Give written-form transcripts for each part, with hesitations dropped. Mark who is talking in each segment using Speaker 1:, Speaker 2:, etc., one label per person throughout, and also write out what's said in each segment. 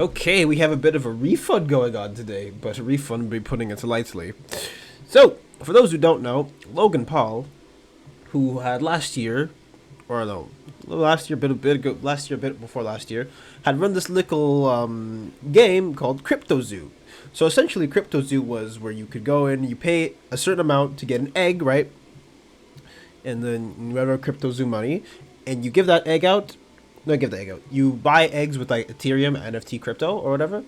Speaker 1: Okay, we have a bit of a refund going on today, but a refund would be putting it lightly. So, for those who don't know, Logan Paul, who had last year, or no, last year, last year, a bit before last year, had run this little game called CryptoZoo. So essentially, CryptoZoo was where you could go in, you pay a certain amount to get an egg, right? And then you have CryptoZoo money, and you give that egg out. No, give the egg out. You buy eggs with like Ethereum, NFT, crypto, or whatever,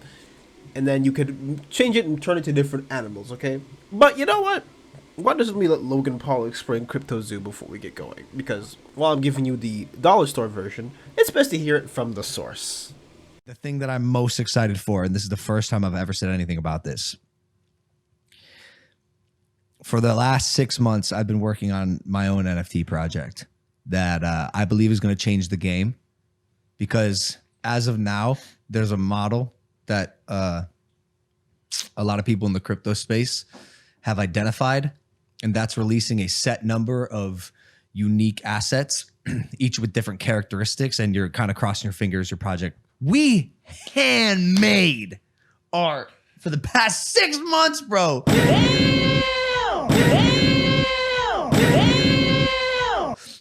Speaker 1: and then you could change it and turn it to different animals. Okay, but you know what? Why doesn't we let Logan Paul explain CryptoZoo before we get going? Because while I'm giving you the dollar store version, it's best to hear it from the source.
Speaker 2: The thing that I'm most excited for, and this is the first time I've ever said anything about this. For the last 6 months, I've been working on my own NFT project that I believe is going to change the game. Because as of now, there's a model that a lot of people in the crypto space have identified, and that's releasing a set number of unique assets, each with different characteristics, and you're kind of crossing your fingers, your project. We handmade art for the past 6 months, bro.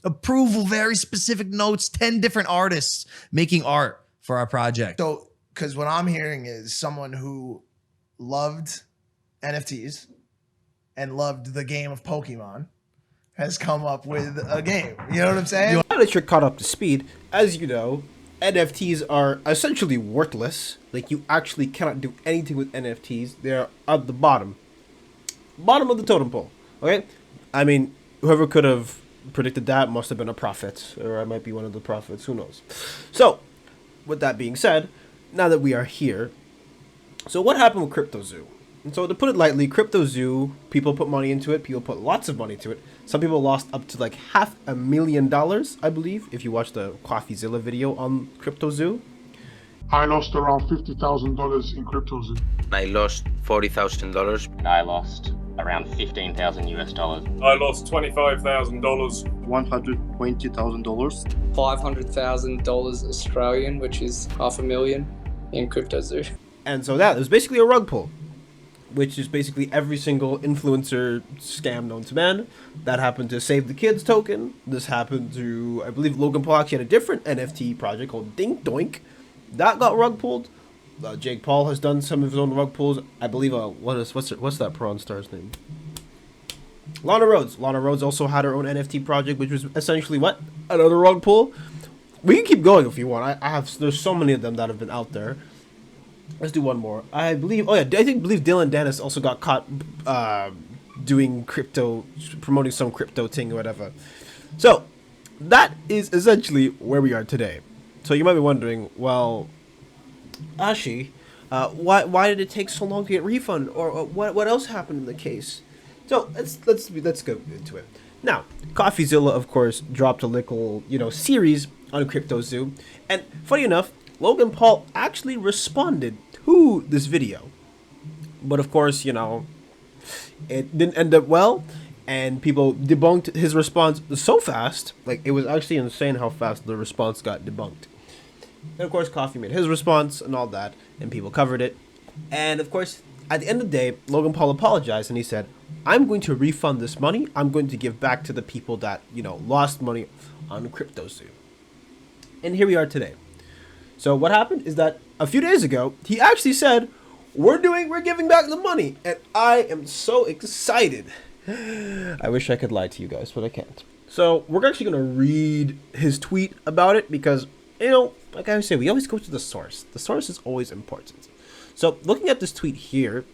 Speaker 2: Approval, very specific notes, 10 different artists making art for our project.
Speaker 3: So, because what I'm hearing is someone who loved NFTs and loved the game of Pokemon has come up with a game. You know what I'm saying?
Speaker 1: Now that you're caught up to speed, as you know, NFTs are essentially worthless. Like, you actually cannot do anything with NFTs. They're at the bottom of the totem pole. Okay, I mean, whoever could have predicted that must have been a prophet, or I might be one of the prophets, who knows. So, with that being said, now that we are here, so what happened with CryptoZoo? And so to put it lightly, CryptoZoo, people put money into it, people put lots of money into it. Some people lost up to like $500,000, I believe, if you watch the CoffeeZilla video on CryptoZoo.
Speaker 4: I lost around $50,000 in CryptoZoo.
Speaker 5: I lost $40,000.
Speaker 6: And I lost around 15,000 US dollars.
Speaker 7: I lost $25,000.
Speaker 8: $120,000.
Speaker 9: $500,000 Australian, which is $500,000 in CryptoZoo.
Speaker 1: And so that was basically a rug pull, which is basically every single influencer scam known to man. That happened to Save the Kids token. This happened to, I believe, Logan Paul actually had a different NFT project called Dink Doink. That got rug pulled. Jake Paul has done some of his own rug pulls. I believe, what's that prawn star's name? Lana Rhoades. Lana Rhoades also had her own NFT project, which was essentially what? Another rug pull. We can keep going if you want. There's so many of them that have been out there. Let's do one more. I believe Dylan Dennis also got caught doing crypto, promoting some crypto thing or whatever. So that is essentially where we are today. So you might be wondering, well, Ashi, why did it take so long to get refund, or what else happened in the case? So let's go into it. Now, CoffeeZilla, of course, dropped a little series on CryptoZoo, and funny enough, Logan Paul actually responded to this video, but of course, it didn't end up well, and people debunked his response so fast. Like, it was actually insane how fast the response got debunked. And of course, Coffee made his response and all that, and people covered it. And of course, at the end of the day, Logan Paul apologized, and he said, I'm going to refund this money. I'm going to give back to the people that, lost money on CryptoZoo. And here we are today. So what happened is that a few days ago, he actually said, we're giving back the money. And I am so excited. I wish I could lie to you guys, but I can't. So we're actually going to read his tweet about it because, like I say, we always go to the source. The source is always important. So looking at this tweet here,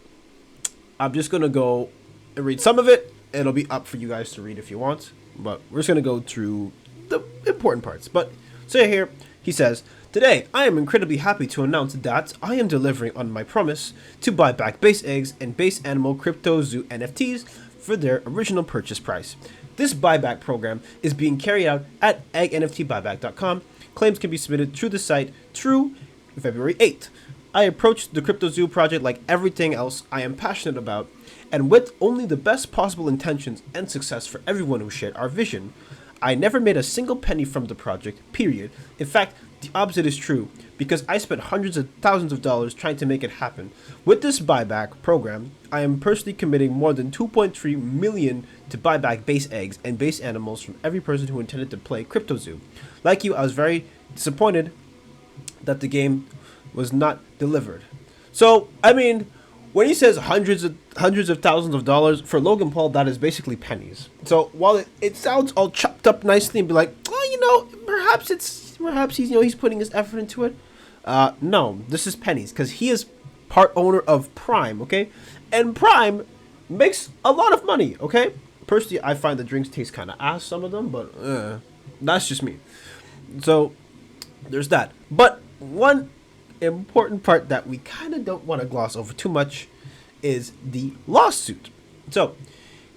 Speaker 1: I'm just going to go and read some of it. It'll be up for you guys to read if you want, but we're just going to go through the important parts. But so here he says, today, I am incredibly happy to announce that I am delivering on my promise to buy back base eggs and base animal CryptoZoo NFTs for their original purchase price. This buyback program is being carried out at eggnftbuyback.com. Claims can be submitted through the site through February 8th. I approached the CryptoZoo project like everything else I am passionate about, and with only the best possible intentions and success for everyone who shared our vision. I never made a single penny from the project, period. In fact, the opposite is true, because I spent hundreds of thousands of dollars trying to make it happen. With this buyback program, I am personally committing more than 2.3 million to buy back base eggs and base animals from every person who intended to play CryptoZoo. Like you, I was very disappointed that the game was not delivered. So, I mean, when he says hundreds of thousands of dollars, for Logan Paul, that is basically pennies. So while it sounds all chopped up nicely and be like, well, you know, perhaps he's, you know, he's putting his effort into it. No, this is pennies, because he is part owner of Prime, okay? And Prime makes a lot of money, okay? Personally, I find the drinks taste kind of ass, some of them, but that's just me. So there's that. But one important part that we kind of don't want to gloss over too much is the lawsuit. So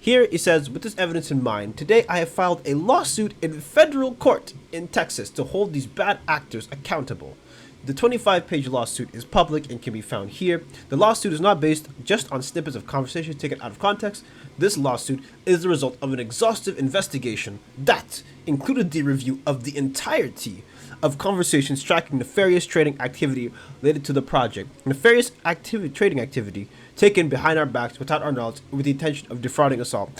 Speaker 1: here it says, with this evidence in mind, today I have filed a lawsuit in federal court in Texas to hold these bad actors accountable. The 25-page lawsuit is public and can be found here. The lawsuit is not based just on snippets of conversation taken out of context. This lawsuit is the result of an exhaustive investigation that included the review of the entirety of conversations tracking nefarious trading activity related to the project. Nefarious trading activity taken behind our backs without our knowledge with the intention of defrauding us all.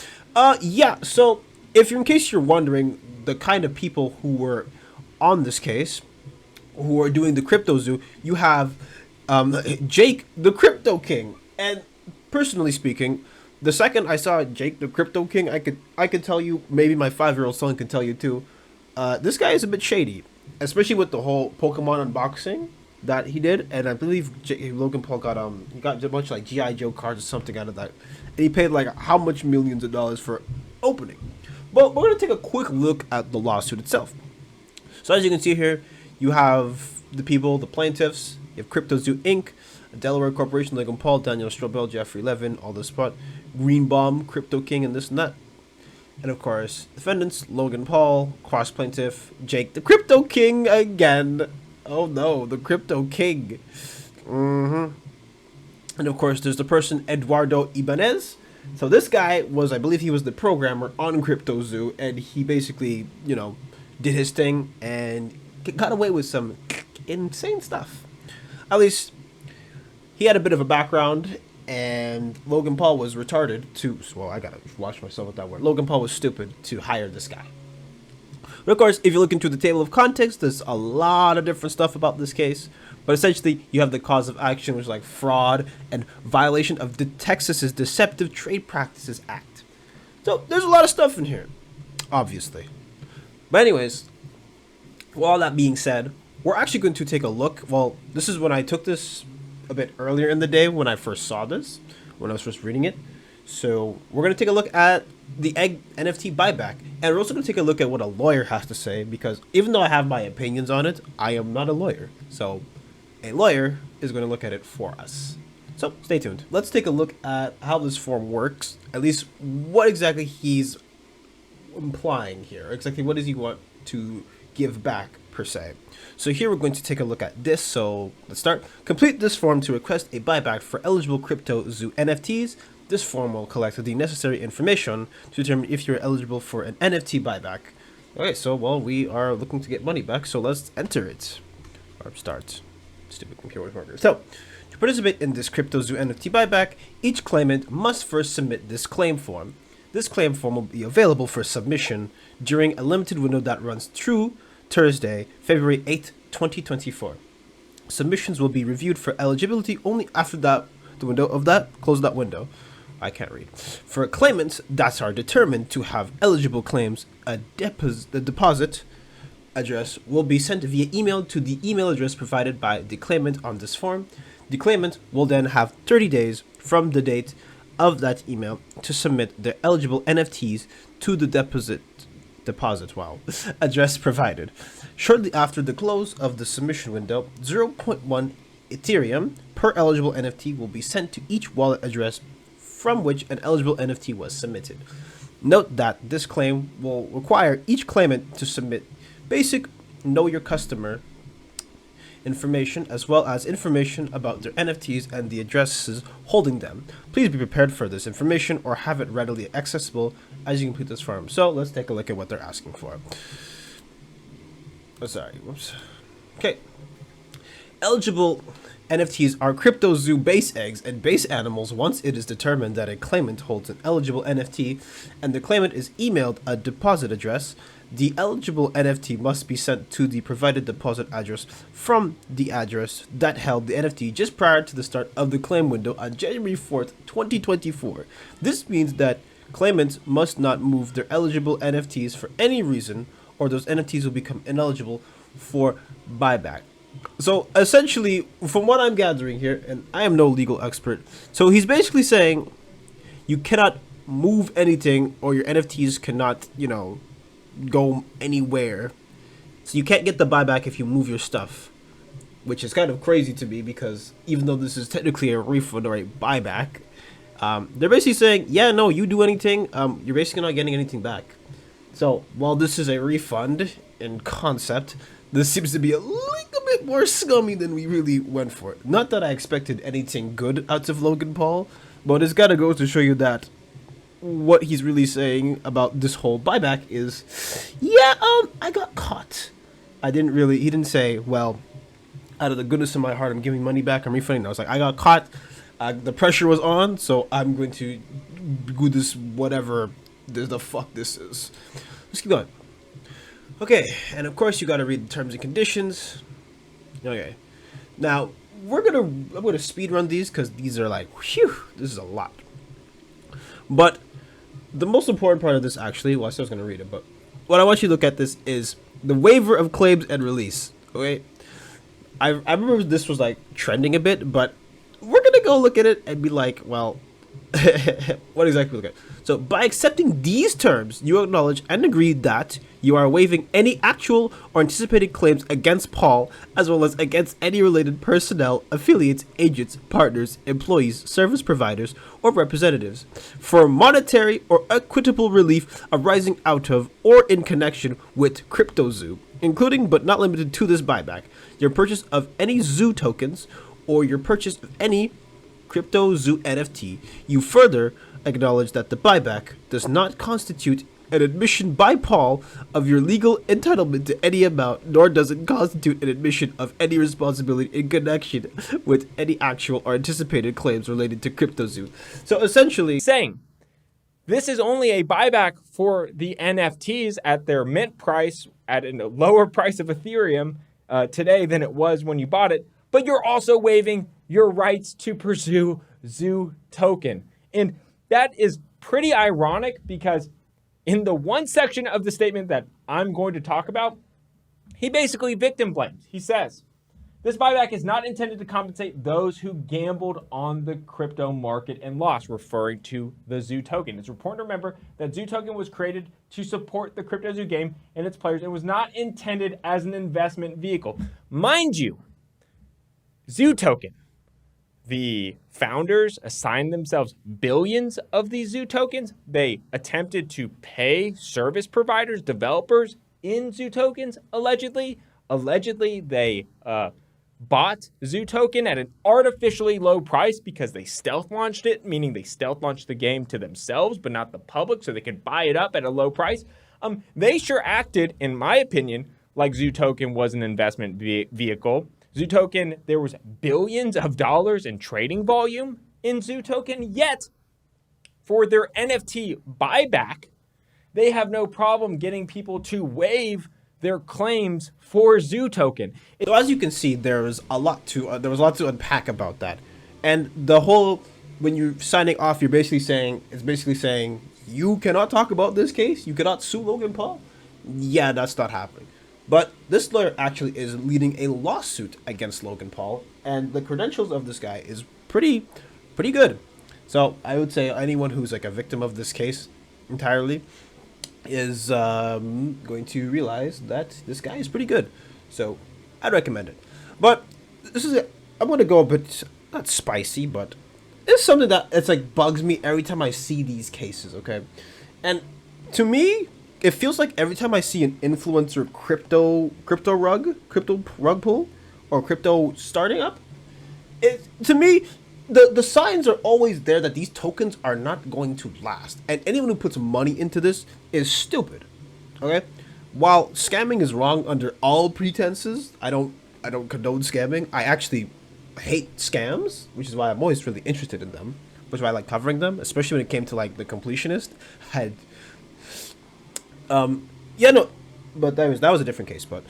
Speaker 1: Yeah, so in case you're wondering the kind of people who were on this case, who are doing the CryptoZoo, you have Jake the Crypto King. And personally speaking, the second I saw Jake the Crypto King, I could tell you, maybe my 5-year-old son can tell you too, this guy is a bit shady. Especially with the whole Pokemon unboxing that he did, and I believe Logan Paul got he got a bunch of like G.I. Joe cards or something out of that, and he paid like how much millions of dollars for opening. But we're gonna take a quick look at the lawsuit itself. So as you can see here, you have the people, the plaintiffs. You have CryptoZoo Inc., a Delaware corporation, Logan Paul, Daniel Strobel, Jeffrey Levin, all this spot, Greenbaum, Crypto King, and this and that. And of course, defendants, Logan Paul, cross plaintiff, Jake the Crypto King again. Oh no, the Crypto King. And of course, there's the person, Eduardo Ibanez. So this guy was, I believe he was the programmer on CryptoZoo, and he basically, you know, did his thing and got away with some insane stuff. At least, he had a bit of a background. And Logan Paul was retarded to, well, I gotta watch myself with that word. Logan Paul was stupid to hire this guy. But of course, if you look into the table of contents, there's a lot of different stuff about this case. But essentially, you have the cause of action, which is like fraud and violation of the Texas's Deceptive Trade Practices Act. So there's a lot of stuff in here, obviously. But anyways, with all that being said, we're actually going to take a look. Well, this is when I took this a bit earlier in the day when I first saw this, when I was first reading it. So we're going to take a look at the egg NFT buyback, and we're also going to take a look at what a lawyer has to say, because even though I have my opinions on it, I am not a lawyer. So a lawyer is going to look at it for us. So stay tuned. Let's take a look at how this form works, at least what exactly he's implying here. Exactly what does he want to give back per se. So here we're going to take a look at this. So let's start. Complete this form to request a buyback for eligible CryptoZoo NFTs. This form will collect the necessary information to determine if you're eligible for an NFT buyback. Okay, so well, we are looking to get money back, so let's enter it. Or start. Stupid computer worker. So to participate in this CryptoZoo NFT buyback, each claimant must first submit this claim form. This claim form will be available for submission during a limited window that runs through Thursday, February 8th, 2024. Submissions will be reviewed for eligibility only after close that window. I can't read. For claimants that are determined to have eligible claims, the deposit address will be sent via email to the email address provided by the claimant on this form. The claimant will then have 30 days from the date of that email to submit their eligible NFTs to the deposit address provided. Shortly after the close of the submission window, 0.1 Ethereum per eligible NFT will be sent to each wallet address from which an eligible NFT was submitted. Note that this claim will require each claimant to submit basic Know Your Customer information as well as information about their NFTs and the addresses holding them. Please be prepared for this information or have it readily accessible as you complete this form. So let's take a look at what they're asking for. Oh, sorry, whoops. Okay. Eligible NFTs are CryptoZoo base eggs and base animals once it is determined that a claimant holds an eligible NFT and the claimant is emailed a deposit address. The eligible NFT must be sent to the provided deposit address from the address that held the NFT just prior to the start of the claim window on January 4th, 2024. This means that claimants must not move their eligible NFTs for any reason, or those NFTs will become ineligible for buyback. So essentially, from what I'm gathering here, and I am no legal expert, so he's basically saying you cannot move anything or your NFTs cannot, go anywhere. So you can't get the buyback if you move your stuff, which is kind of crazy to me because even though this is technically a refund or a buyback, they're basically saying, yeah, no, you do anything, you're basically not getting anything back. So while this is a refund in concept, this seems to be a little bit more scummy than we really went for. Not that I expected anything good out of Logan Paul, but it's gotta go to show you that what he's really saying about this whole buyback is, yeah, I got caught. He didn't say, well, out of the goodness of my heart, I'm giving money back, I'm refunding. I was like, I got caught, the pressure was on, so I'm going to do this, whatever the fuck this is. Let's keep going. Okay, and of course you got to read the terms and conditions. Okay, now I'm gonna speed run these because these are like, whew, this is a lot. But the most important part of this, actually, well, I still was gonna read it, but what I want you to look at this is the waiver of claims and release. Okay, I remember this was like trending a bit, but we're gonna go look at it and be like, well, what exactly look at? So by accepting these terms, you acknowledge and agree that you are waiving any actual or anticipated claims against Paul, as well as against any related personnel, affiliates, agents, partners, employees, service providers, or representatives, for monetary or equitable relief arising out of or in connection with CryptoZoo, including but not limited to this buyback, your purchase of any Zoo tokens, or your purchase of any CryptoZoo NFT. You further acknowledge that the buyback does not constitute an admission by Paul of your legal entitlement to any amount, nor does it constitute an admission of any responsibility in connection with any actual or anticipated claims related to CryptoZoo. So essentially
Speaker 8: saying this is only a buyback for the NFTs at their mint price, at a lower price of Ethereum today than it was when you bought it, but you're also waiving your rights to pursue Zoo token. And that is pretty ironic because in the one section of the statement that I'm going to talk about, he basically victim blames. He says, this buyback is not intended to compensate those who gambled on the crypto market and lost, referring to the Zoo token. It's important to remember that Zoo token was created to support the CryptoZoo game and its players. It was not intended as an investment vehicle. Mind you, Zoo token, the founders assigned themselves billions of these Zoo tokens. They attempted to pay service providers, developers in Zoo tokens, allegedly. Allegedly, they bought Zoo token at an artificially low price because they stealth launched it, meaning they stealth launched the game to themselves, but not the public, so they could buy it up at a low price. They sure acted, in my opinion, like Zoo token was an investment vehicle. Zoo token, there was billions of dollars in trading volume in Zoo token, yet for their NFT buyback, they have no problem getting people to waive their claims for Zoo token.
Speaker 1: So as you can see, there was a lot to unpack about that, and the whole, when you're signing off, you're basically saying you cannot talk about this case, you cannot sue Logan Paul. Yeah, that's not happening. But this lawyer actually is leading a lawsuit against Logan Paul, and the credentials of this guy is pretty good. So I would say anyone who's like a victim of this case entirely is going to realize that this guy is pretty good. So I'd recommend it. But I'm going to go a bit, not spicy, but it's something that it's like bugs me every time I see these cases, okay? And to me, it feels like every time I see an influencer crypto rug pull, or crypto starting up, to me, the signs are always there that these tokens are not going to last. And anyone who puts money into this is stupid. Okay? While scamming is wrong under all pretenses, I don't condone scamming. I actually hate scams, which is why I'm always really interested in them, which is why I like covering them, especially when it came to like the completionist. But that was a different case. But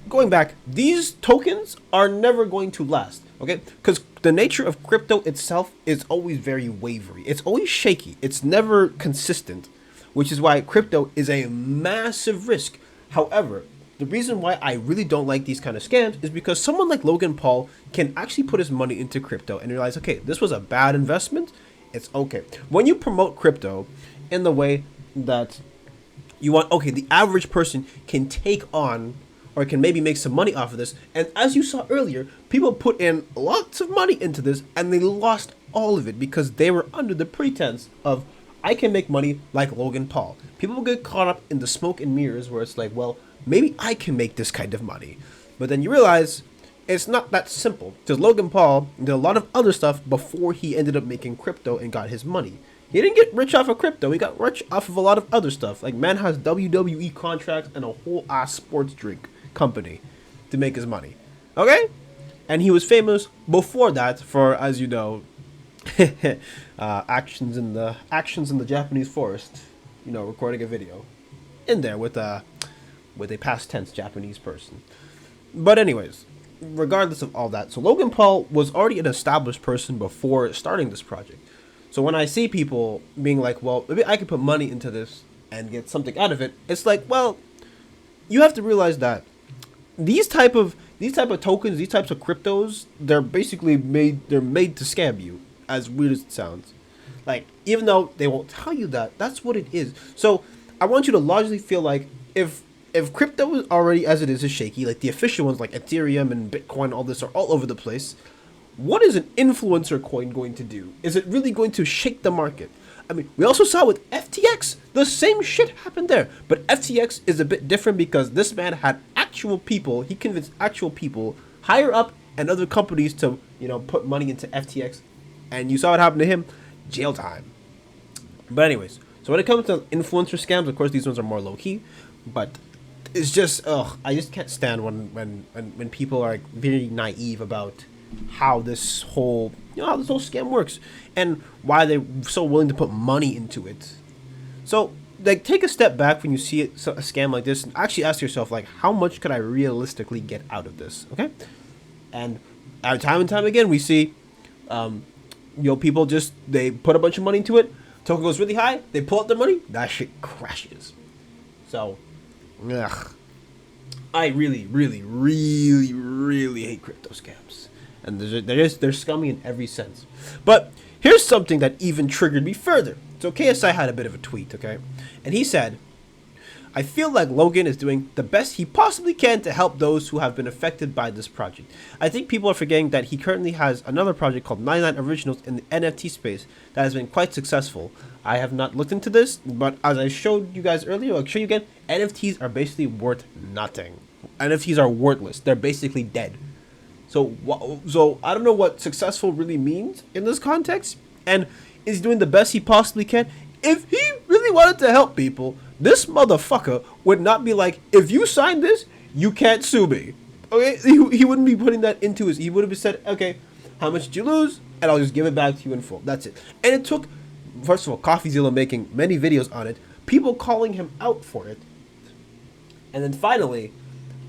Speaker 1: going back, these tokens are never going to last, okay? Because the nature of crypto itself is always very wavery. It's always shaky. It's never consistent, which is why crypto is a massive risk. However, the reason why I really don't like these kind of scams is because someone like Logan Paul can actually put his money into crypto and realize, okay, this was a bad investment. It's okay. When you promote crypto in the way that you want, okay, the average person can take on or can maybe make some money off of this. And as you saw earlier, people put in lots of money into this and they lost all of it because they were under the pretense of, I can make money like Logan Paul. People get caught up in the smoke and mirrors where it's like, well, maybe I can make this kind of money. But then you realize it's not that simple, because Logan Paul did a lot of other stuff before he ended up making crypto and got his money. He didn't get rich off of crypto. He got rich off of a lot of other stuff. Like, man has WWE contracts and a whole ass sports drink company to make his money. Okay? And he was famous before that for, as you know, actions in the Japanese forest. You know, recording a video in there with a past tense Japanese person. But anyways, regardless of all that, so Logan Paul was already an established person before starting this project. So when I see people being like, well, maybe I could put money into this and get something out of it, it's like, well, you have to realize that these type of tokens, these types of cryptos, they're basically made to scam you, as weird as it sounds. Like, even though they won't tell you that, that's what it is. So I want you to logically feel like if crypto is already as it is shaky, like the official ones like Ethereum and Bitcoin, all this are all over the place, what is an influencer coin going to do? Is it really going to shake the market? I mean, we also saw with FTX, the same shit happened there. But FTX is a bit different because this man had actual people, he convinced actual people higher up and other companies to, you know, put money into FTX. And you saw what happened to him, jail time. But anyways, so when it comes to influencer scams, of course, these ones are more low-key. But it's just, I just can't stand when people are like very naive about how this whole scam works and why they're so willing to put money into it. So, like, take a step back when you see a scam like this and actually ask yourself, like, how much could I realistically get out of this? Okay, and time and time again, we see, people just, they put a bunch of money into it. Token goes really high. They pull out their money. That shit crashes. So, I really, really, really, really hate crypto scams. And they're scummy in every sense. But here's something that even triggered me further. So KSI had a bit of a tweet, okay? And he said, I feel like Logan is doing the best he possibly can to help those who have been affected by this project. I think people are forgetting that he currently has another project called 99 Originals in the NFT space that has been quite successful. I have not looked into this, but as I showed you guys earlier, I'll show you again, NFTs are basically worth nothing. NFTs are worthless. They're basically dead. So I don't know what successful really means in this context, and is doing the best he possibly can. If he really wanted to help people, this motherfucker would not be like, if you sign this, you can't sue me. Okay, he wouldn't be putting that into his. He would have said, okay, how much did you lose, and I'll just give it back to you in full. That's it. And it took, first of all, CoffeeZilla making many videos on it, people calling him out for it, and then finally,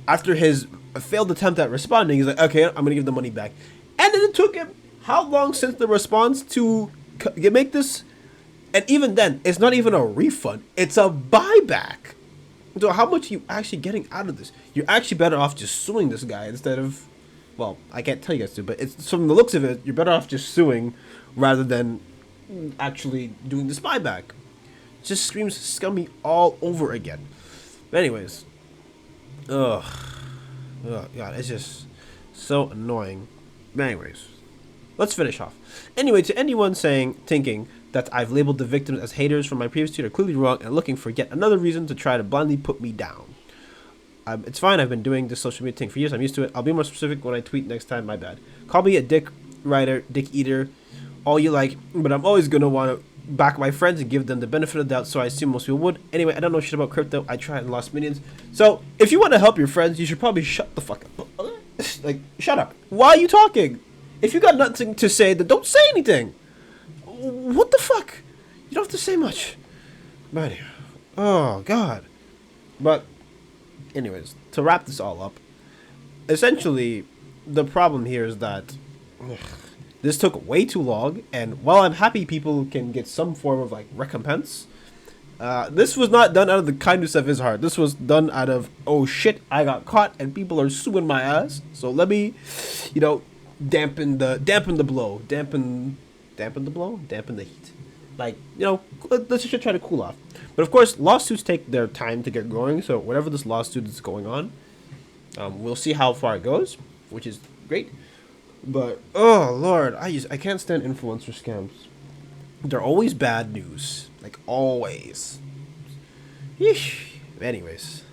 Speaker 1: after his failed attempt at responding, he's like, okay, I'm gonna give the money back. And then it took him how long since the response to make this? And even then, it's not even a refund, it's a buyback. So how much are you actually getting out of this? You're actually better off just suing this guy instead of, well, I can't tell you guys to, but it's, from the looks of it, you're better off just suing rather than actually doing this buyback. It just screams scummy all over again. But anyways, oh god, it's just so annoying. But anyways, let's finish off. Anyway, to anyone thinking that I've labeled the victims as haters from my previous tweet are clearly wrong and looking for yet another reason to try to blindly put me down. It's fine. I've been doing this social media thing for years. I'm used to it. I'll be more specific when I tweet next time. My bad. Call me a dick writer, dick eater, all you like. But I'm always going to want to back my friends and give them the benefit of the doubt, so I assume most people would. Anyway, I don't know shit about crypto. I tried and lost millions. So if you want to help your friends, you should probably shut the fuck up. Like, shut up. Why are you talking? If you got nothing to say, then don't say anything. What the fuck? You don't have to say much. But oh god. But anyways, to wrap this all up, essentially the problem here is that this took way too long, and while I'm happy people can get some form of like recompense, this was not done out of the kindness of his heart. This was done out of, oh shit, I got caught and people are suing my ass. So let me, you know, dampen the blow, dampen the heat. Like, you know, let's just try to cool off. But of course, lawsuits take their time to get going. So whatever this lawsuit is going on, we'll see how far it goes, which is great. But oh lord, I can't stand influencer scams. They're always bad news, like always. Yeesh. Anyways,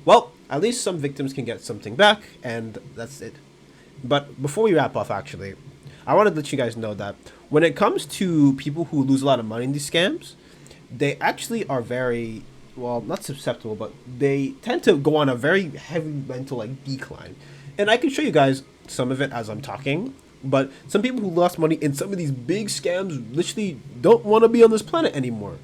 Speaker 1: well, at least some victims can get something back, and that's it. But before we wrap up, actually, I wanted to let you guys know that when it comes to people who lose a lot of money in these scams, they actually are very, well, not susceptible, but they tend to go on a very heavy mental like decline. And I can show you guys some of it as I'm talking, but some people who lost money in some of these big scams literally don't want to be on this planet anymore.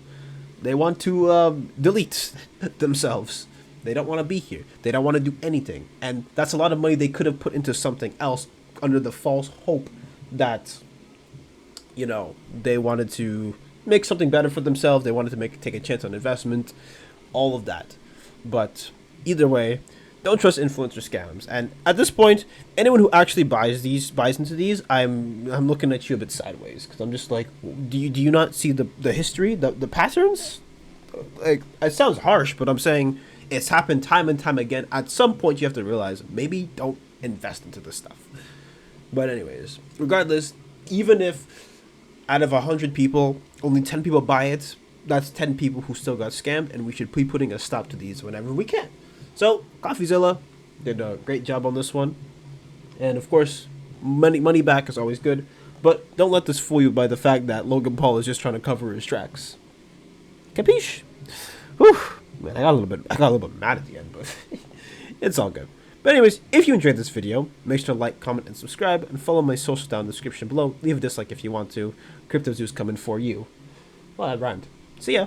Speaker 1: They want to delete themselves. They don't want to be here. They don't want to do anything. And that's a lot of money they could have put into something else under the false hope that, you know, they wanted to make something better for themselves. They wanted to take a chance on investment, all of that. But either way, don't trust influencer scams. And at this point, anyone who actually buys into these, I'm looking at you a bit sideways, because I'm just like, do you not see the history, the patterns? Like, it sounds harsh, but I'm saying it's happened time and time again. At some point, you have to realize maybe don't invest into this stuff. But anyways, regardless, even if out of 100 people, only 10 people buy it, that's 10 people who still got scammed, and we should be putting a stop to these whenever we can. So, CoffeeZilla did a great job on this one. And of course, money back is always good. But don't let this fool you by the fact that Logan Paul is just trying to cover his tracks. Capiche? Whew. Man, I got a little bit mad at the end, but it's all good. But anyways, if you enjoyed this video, make sure to like, comment, and subscribe, and follow my socials down in the description below. Leave a dislike if you want to. CryptoZoo's coming for you. Well, that rhymed. See ya.